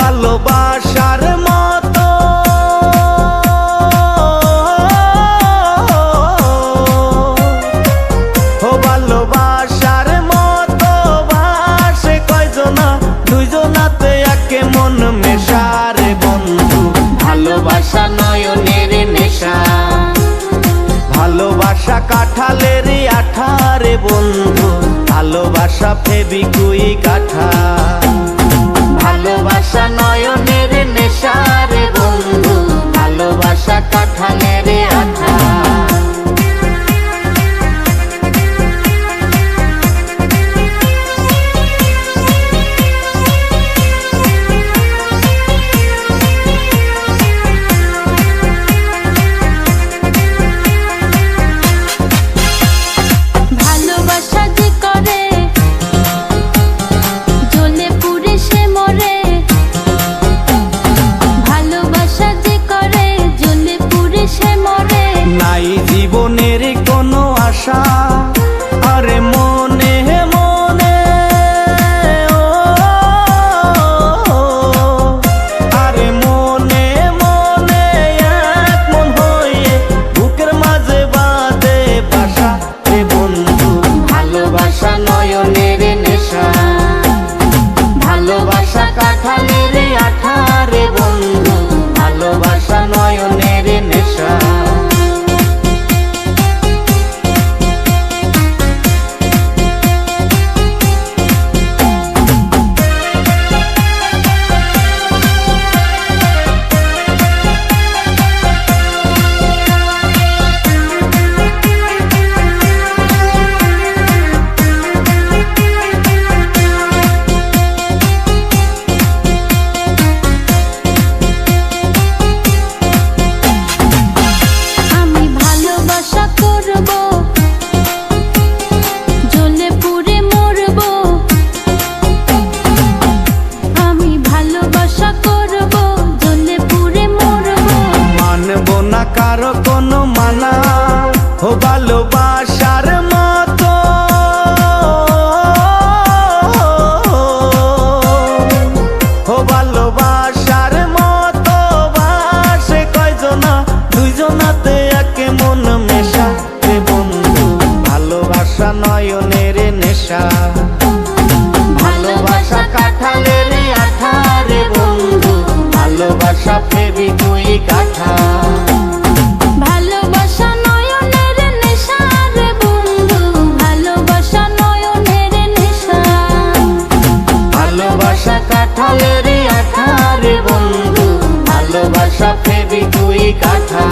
ভালোবাসার মতো ভালোবাসার মতো বাসে কয়জনা দুইজনাতে একে মন মেশারে বন্ধু ভালোবাসা নয়নের নেশা ভালোবাসা কাঁঠালের আঠারে বন্ধু ভালোবাসা ফেবিকুইক আঠা ভালোবাসা নয়নের নেশা রে বন্ধু ভালোবাসা কাঁঠালের আঠা জীবনের কোনো আশা আরে মনে মনে আরে মনে মনে এক মন হয়ে বুকের মাঝে বাঁধে বাসা রে বন্ধু ভালোবাসা নয়নের নেশা ভালোবাসা কাঁঠালের আঠা রে বন্ধু ভালোবাসা নয়নের নেশা কারো কোনো মানা ভালোবাসার মতো ভালোবাসার মতো বাসে কয়জনা দুইজনাতে একে মন মেশা রে বন্ধু ভালোবাসা নয়নের নেশা ভালোবাসা কাঁঠালের আঠা রে বন্ধু ভালোবাসা ফেবিকুইক আঠা ভালোবাসা নয়নের নেশা রে বন্ধু ভালোবাসা নয়নের নেশা ভালোবাসা কাঁঠালের আঠা রে বন্ধু ভালোবাসা ফেবিকুইক আঠা।